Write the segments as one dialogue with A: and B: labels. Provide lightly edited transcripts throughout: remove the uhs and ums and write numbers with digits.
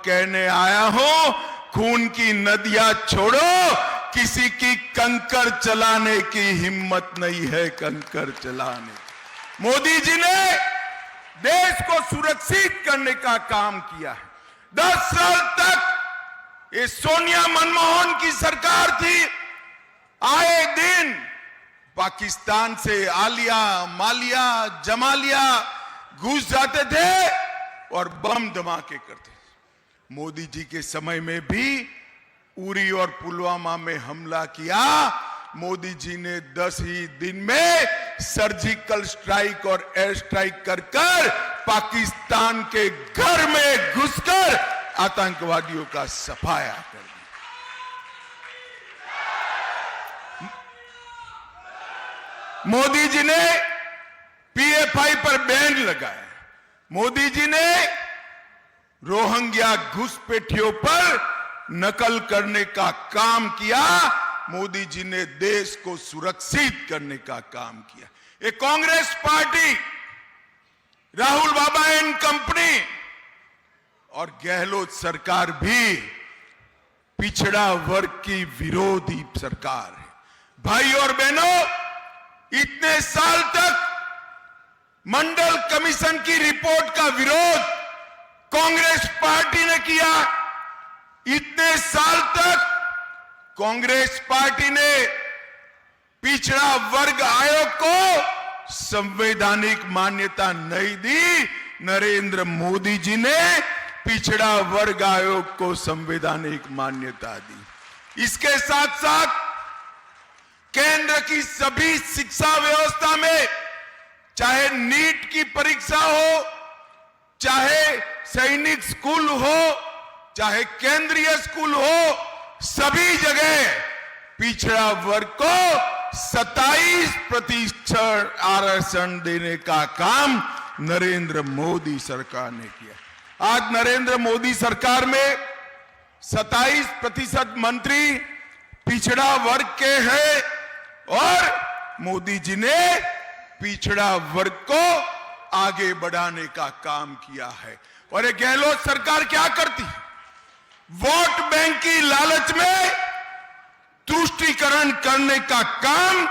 A: कहने आया हूं, खून की नदियां छोड़ो, किसी की कंकर चलाने की हिम्मत नहीं है, कंकर चलाने। मोदी जी ने देश को सुरक्षित करने का काम किया है। 10 साल तक ये सोनिया मनमोहन की सरकार थी, आए दिन पाकिस्तान से आलिया मालिया जमालिया घुस जाते थे और बम धमाके करते थे। मोदी जी के समय में भी उरी और पुलवामा में हमला किया। मोदी जी ने 10 ही दिन में सर्जिकल स्ट्राइक और एयर स्ट्राइक कर पाकिस्तान के घर में घुसकर आतंकवादियों का सफाया कर दिया। मोदी जी ने पीएफआई पर बैन लगाया। मोदी जी ने रोहिंग्या घुसपैठियों पर नकल करने का काम किया। मोदी जी ने देश को सुरक्षित करने का काम किया। ये Congress party, Rahul Baba and company और गहलोत सरकार भी पिछड़ा वर्ग की विरोधी सरकार है। भाई और बहनों, इतने साल तक मंडल कमीशन की रिपोर्ट का विरोध कांग्रेस पार्टी ने किया। इतने साल तक कांग्रेस पार्टी ने पिछड़ा वर्ग आयोग को संवैधानिक मान्यता नहीं दी। नरेंद्र मोदी जी ने पिछड़ा वर्ग आयोग को संवैधानिक मान्यता दी। इसके साथ साथ केंद्र की सभी शिक्षा व्यवस्था में, चाहे नीट की परीक्षा हो, चाहे सैनिक स्कूल हो, चाहे केंद्रीय स्कूल हो, सभी जगह पिछड़ा वर्ग को 27% आरक्षण देने का काम नरेंद्र मोदी सरकार ने किया। आज नरेंद्र मोदी सरकार में 27% मंत्री पिछड़ा वर्ग के हैं और मोदी जी ने पिछड़ा वर्ग को आगे बढ़ाने का काम किया है। और ये गहलोत सरकार क्या करती है? वोट बैंक की लालच में तुष्टीकरण करने का काम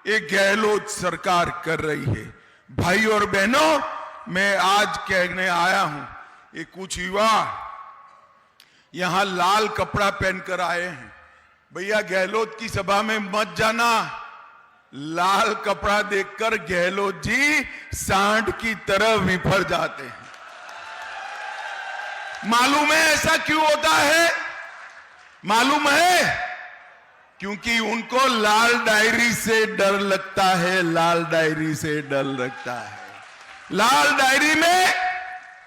A: ये गहलोत सरकार कर रही है। भाई और बहनों, मैं आज कहने आया हूं, ये कुछ युवा यहां लाल कपड़ा पहनकर आए हैं। भैया, गहलोत की सभा में मत जाना। लाल कपड़ा देखकर गहलोत जी सांड की तरह विफर जाते हैं। मालूम है ऐसा क्यों होता है? मालूम है? क्योंकि उनको लाल डायरी से डर लगता है। लाल डायरी से डर लगता है। लाल डायरी में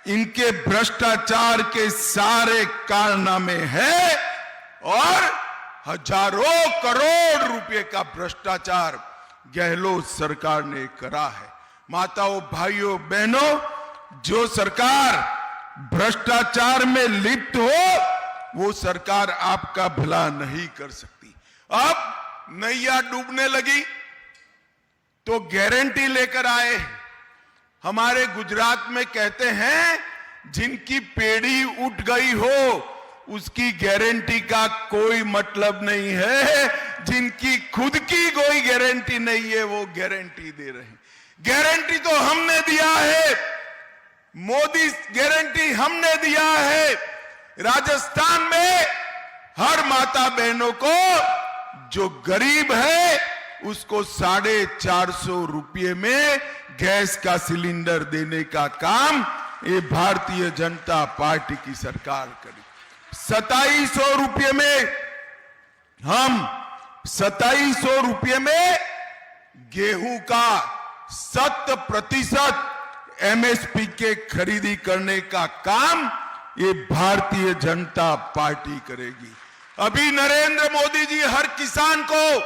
A: इनके भ्रष्टाचार के सारे कारनामे हैं और हजारों करोड़ रुपए का भ्रष्टाचार गहलोत सरकार ने करा है। माताओं, भाइयों, बहनों, जो सरकार भ्रष्टाचार में लिप्त हो वो सरकार आपका भला नहीं कर सकती। अब नैया डूबने लगी तो गारंटी लेकर आए। हमारे गुजरात में कहते हैं, जिनकी पेड़ी उठ गई हो उसकी गारंटी का कोई मतलब नहीं है। जिनकी खुद की कोई गारंटी नहीं है वो गारंटी दे रहे हैं। गारंटी तो हमने दिया है, मोदी गारंटी हमने दिया है। राजस्थान में हर माता बहनों को जो गरीब है उसको 450 रुपये में गैस का सिलेंडर देने का काम ये भारतीय जनता पार्टी की सरकार करी। 2700 रुपये में हम 2700 रुपये में गेहूं का 100% एमएसपी के खरीदी करने का काम ये भारतीय जनता पार्टी करेगी। अभी नरेंद्र मोदी जी हर किसान को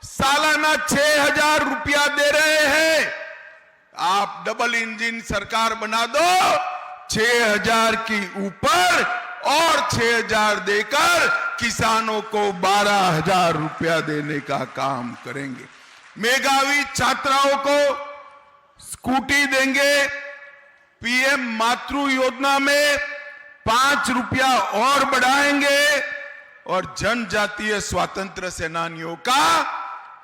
A: सालाना 6000 रुपया दे रहे हैं। आप डबल इंजन सरकार बना दो, 6000 की ऊपर और 6000 देकर किसानों को 12000 रुपया देने का काम करेंगे। मेधावी छात्राओं को स्कूटी देंगे। पीएम मातृ योजना में ₹5 और बढ़ाएंगे और जनजातीय स्वातंत्र सेनानियों का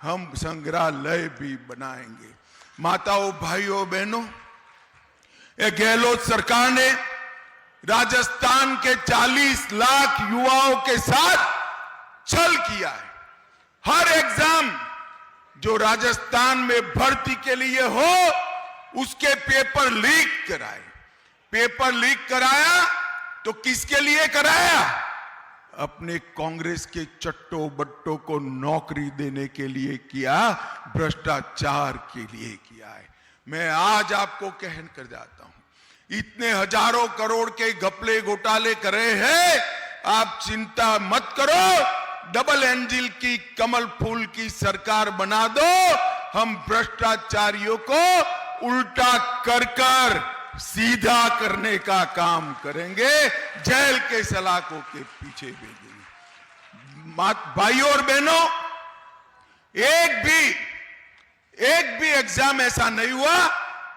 A: हम संग्रहालय भी बनाएंगे। माताओं, भाइयों, बहनों, ये गहलोत सरकार ने राजस्थान के 40 लाख युवाओं के साथ छल किया है। हर एग्जाम जो राजस्थान में भर्ती के लिए हो उसके पेपर लीक कराए। पेपर लीक कराया तो किसके लिए कराया? अपने कांग्रेस के चट्टो बट्टों को नौकरी देने के लिए किया, भ्रष्टाचार के लिए किया है। मैं आज आपको कहन कर जाता हूं, इतने हजारों करोड़ के घपले घोटाले करे हैं, आप चिंता मत करो, डबल इंजन की कमल फूल की सरकार बना दो। हम भ्रष्टाचारियों को उल्टा कर कर सीधा करने का काम करेंगे, जेल के सलाखों के पीछे भेजेंगे। भाइयों और बहनों, एक भी एग्जाम ऐसा नहीं हुआ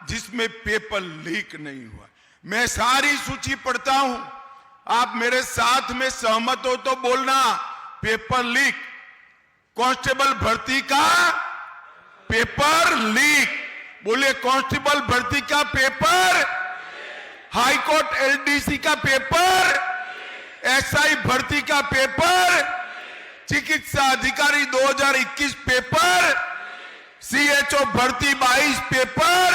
A: जिसमें पेपर लीक नहीं हुआ। मैं सारी सूची पढ़ता हूं, आप मेरे साथ में सहमत हो तो बोलना। पेपर लीक, कांस्टेबल भर्ती का पेपर लीक, बोले कांस्टेबल भर्ती का पेपर, हाई कोर्ट एलडीसी का पेपर, एसआई भर्ती का पेपर, चिकित्सा अधिकारी 2021 पेपर, सीएचओ भर्ती 22 पेपर,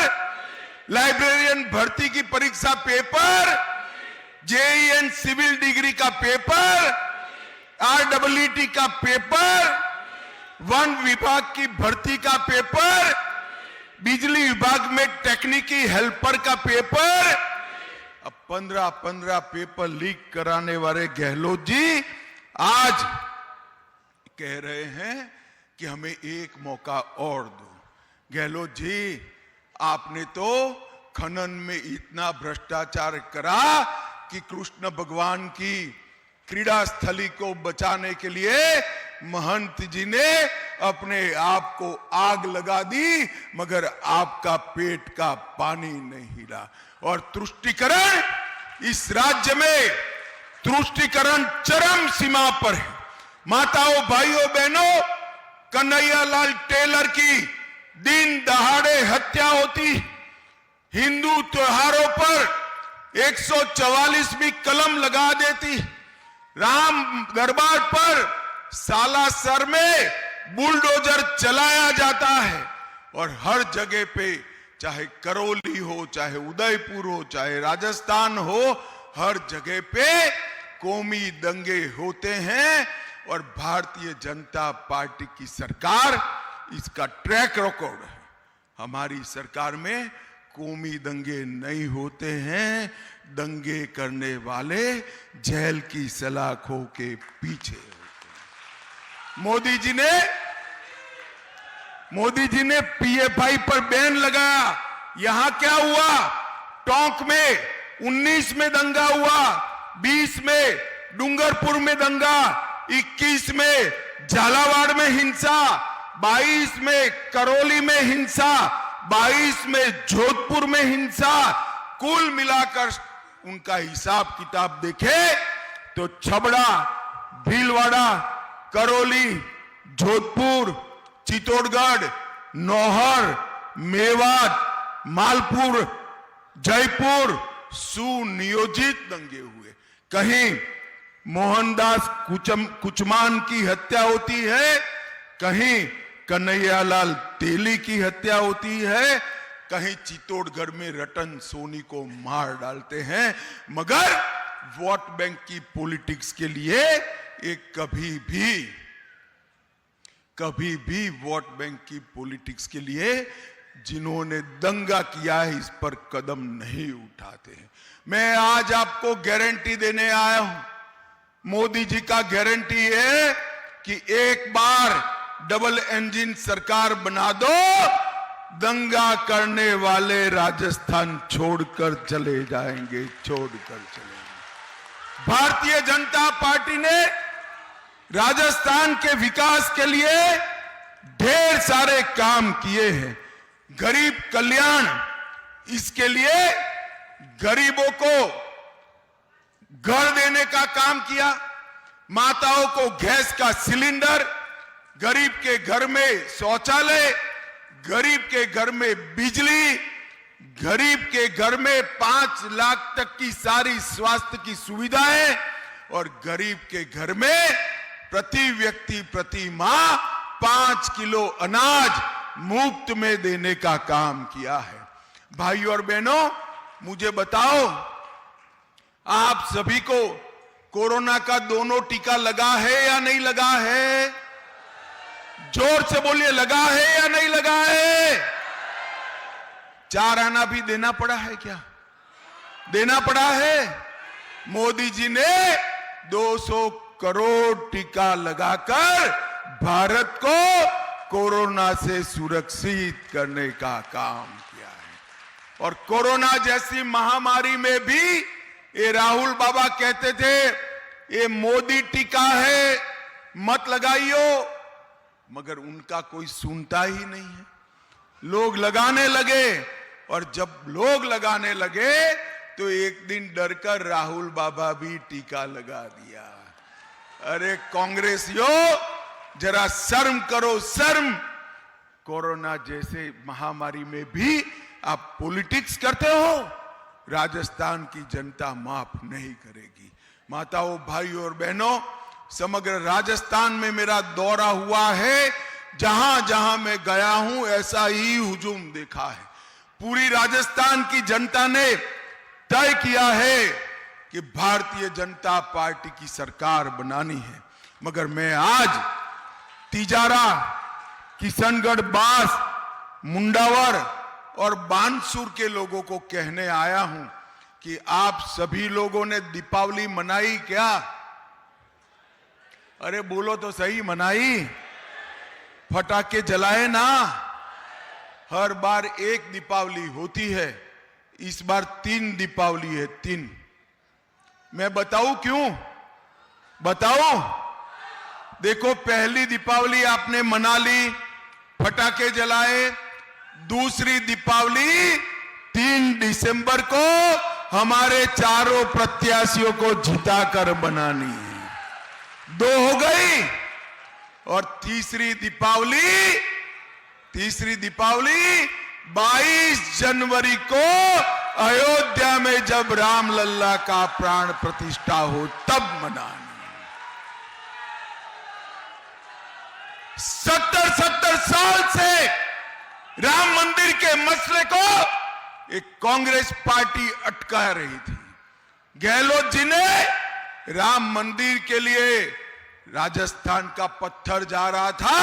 A: लाइब्रेरियन भर्ती की परीक्षा पेपर, जेईएन सिविल डिग्री का पेपर, आरडब्ल्यूटी का पेपर, वन विभाग की भर्ती का पेपर, बिजली विभाग में टेक्निकी हेल्पर का पेपर। अब 15 पेपर लीक कराने वाले गहलोत जी आज कह रहे हैं कि हमें एक मौका और दो। गहलोत जी, आपने तो खनन में इतना भ्रष्टाचार करा कि कृष्ण भगवान की क्रीड़ा स्थली को बचाने के लिए महंत जी ने अपने आप को आग लगा दी, मगर आपका पेट का पानी नहीं हिला। और तुष्टीकरण, इस राज्य में तुष्टीकरण चरम सीमा पर है। माताओं, भाइयों, बहनों, कन्हैयालाल टेलर की दिन दहाड़े हत्या होती, हिंदू त्योहारों पर 144वीं कलम लगा देती, राम दरबार पर सालासर में बुलडोजर चलाया जाता है, और हर जगह पे, चाहे करौली हो, चाहे उदयपुर हो, चाहे राजस्थान हो, हर जगह पे कौमी दंगे होते हैं। और भारतीय जनता पार्टी की सरकार, इसका ट्रैक रिकॉर्ड है। हमारी सरकार में कौमी दंगे नहीं होते हैं, दंगे करने वाले जेल की सलाखों के पीछे होते हैं। मोदी जी ने पीएफआई पर बैन लगाया। यहां क्या हुआ? टोंक में 19 में दंगा हुआ, 20 में डूंगरपुर में दंगा, 21 में झालावाड़ में हिंसा, 22 में करौली में हिंसा, 22 में जोधपुर में हिंसा। कुल मिलाकर उनका हिसाब किताब देखे तो छबड़ा, भीलवाड़ा, करौली, जोधपुर, चित्तौड़गढ़, नौहर, मेवात, मालपुर, जयपुर सुनियोजित दंगे हुए। कहीं मोहनदास कुचमान की हत्या होती है, कहीं कन्हैयालाल तेली की हत्या होती है, कहीं चित्तौड़गढ़ में रतन सोनी को मार डालते हैं। मगर वोट बैंक की पॉलिटिक्स के लिए एक कभी भी वोट बैंक की पॉलिटिक्स के लिए जिन्होंने दंगा किया है, इस पर कदम नहीं उठाते हैं। मैं आज आपको गारंटी देने आया हूं, मोदी जी का गारंटी है कि एक बार डबल इंजन सरकार बना दो, दंगा करने वाले राजस्थान छोड़कर चले जाएंगे। भारतीय जनता पार्टी ने राजस्थान के विकास के लिए ढेर सारे काम किए हैं। गरीब कल्याण, इसके लिए गरीबों को घर देने का काम किया, माताओं को गैस का सिलेंडर, गरीब के घर में शौचालय, गरीब के घर में बिजली, गरीब के घर में 5 लाख तक की सारी स्वास्थ्य की सुविधाएं और गरीब के घर में प्रति व्यक्ति प्रति माह 5 किलो अनाज मुफ्त में देने का काम किया है। भाइयों और बहनों, मुझे बताओ, आप सभी को कोरोना का दोनों टीका लगा है या नहीं लगा है? जोर से बोलिए, लगा है या नहीं लगा है? 4 आना भी देना पड़ा है क्या? देना पड़ा है। मोदी जी ने 200 करोड़ टीका लगाकर भारत को कोरोना से सुरक्षित करने का काम किया है। और कोरोना जैसी महामारी में भी ये राहुल बाबा कहते थे ये मोदी टीका है, मत लगाइयो, मगर उनका कोई सुनता ही नहीं है। लोग लगाने लगे और जब लोग लगाने लगे तो एक दिन डरकर राहुल बाबा भी टीका लगा दिया। अरे कांग्रेसियों, जरा शर्म करो, शर्म। कोरोना जैसे महामारी में भी आप पॉलिटिक्स करते हो। राजस्थान की जनता माफ नहीं करेगी। माताओं, भाइयों और बहनों, समग्र राजस्थान में मेरा दौरा हुआ है। जहां जहां मैं गया हूं ऐसा ही हुजूम देखा है। पूरी राजस्थान की जनता ने तय किया है कि भारतीय जनता पार्टी की सरकार बनानी है। मगर मैं आज तिजारा, किशनगढ़, बांस, मुंडावर और बानसूर के लोगों को कहने आया हूं कि आप सभी लोगों ने दीपावली मनाई क्या? अरे बोलो तो सही, मनाई? फटाके जलाए ना? हर बार एक दीपावली होती है, इस बार 3 दीपावली है, 3। मैं बताऊं क्यों? बताऊं? देखो, पहली दीपावली आपने मना ली, फटाके जलाए। दूसरी दीपावली 3 दिसंबर को हमारे चारों प्रत्याशियों को जिताकर बनानी है। 2 हो गई। और तीसरी दीपावली 22 जनवरी को अयोध्या में जब राम लल्ला का प्राण प्रतिष्ठा हो तब मनानी। 70 साल से राम मंदिर के मसले को एक कांग्रेस पार्टी अटका रही थी। गहलोत जी ने राम मंदिर के लिए राजस्थान का पत्थर जा रहा था,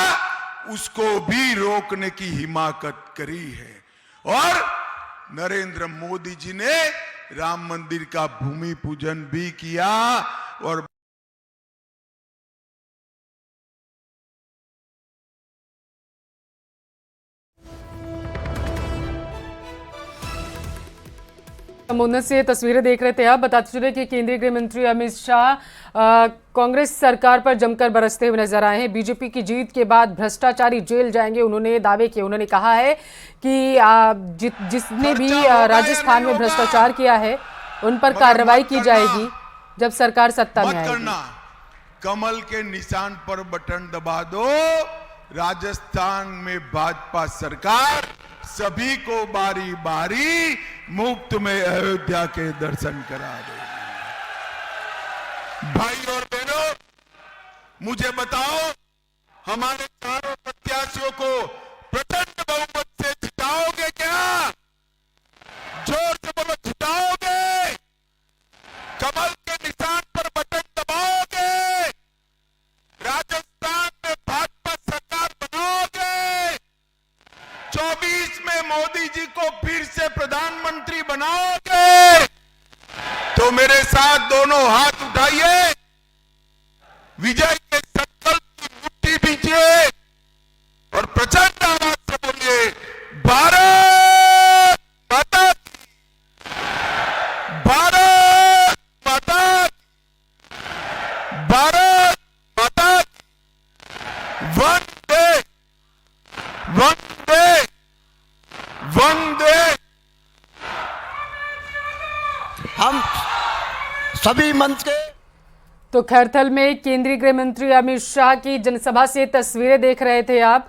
A: उसको भी रोकने की हिमाकत करी है। और नरेंद्र मोदी जी ने राम मंदिर का भूमि पूजन भी किया। और
B: हम उन्नत से तस्वीरें देख रहे थे। अब बताते चले कि केंद्रीय गृह मंत्री अमित शाह कांग्रेस सरकार पर जमकर बरसते हुए नजर आए हैं। बीजेपी की जीत के बाद भ्रष्टाचारी जेल जाएंगे, उन्होंने दावे किए। उन्होंने कहा है कि जिसने भी राजस्थान में भ्रष्टाचार किया है उन पर कार्रवाई की जाएगी जब सरकार सत्ता में आएगी।
A: कमल के निशान पर बटन दबा दो, राजस्थान में भाजपा सरकार सभी को बारी बारी मुफ्त में अयोध्या के दर्शन करा देगी। भाई और बहनों, मुझे बताओ, हमारे चारों प्रत्याशियों को प्रचंड बहुमत से जिताओगे क्या? जोर से बोलो, जिताओगे? कमल के निशान पर बटन दबाओगे? राजस्थान में भाजपा सरकार बनाओगे? 24 में मोदी जी को फिर से प्रधानमंत्री बनाओगे? तो मेरे साथ दोनों हाथ उठाइए, विजय के संकल्प की मुट्ठी बीजिए और प्रचंड आवाज से बोलिए, भारत माता की, भारत माता की, भारत माता की। वंदे वंदे वंदे।
C: हम सभी मंच के।
B: तो खैरथल में केंद्रीय गृह मंत्री अमित शाह की जनसभा से तस्वीरें देख रहे थे आप।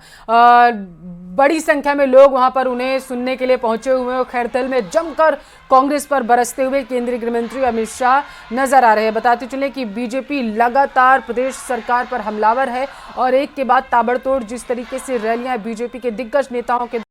B: बड़ी संख्या में लोग वहां पर उन्हें सुनने के लिए पहुंचे हुए हैं और खैरथल में जमकर कांग्रेस पर बरसते हुए केंद्रीय गृह मंत्री अमित शाह नजर आ रहे हैं। बताते चले कि बीजेपी लगातार प्रदेश सरकार पर हमलावर है और एक के बाद ताबड़तोड़ जिस तरीके से रैलियां बीजेपी के दिग्गज नेताओं के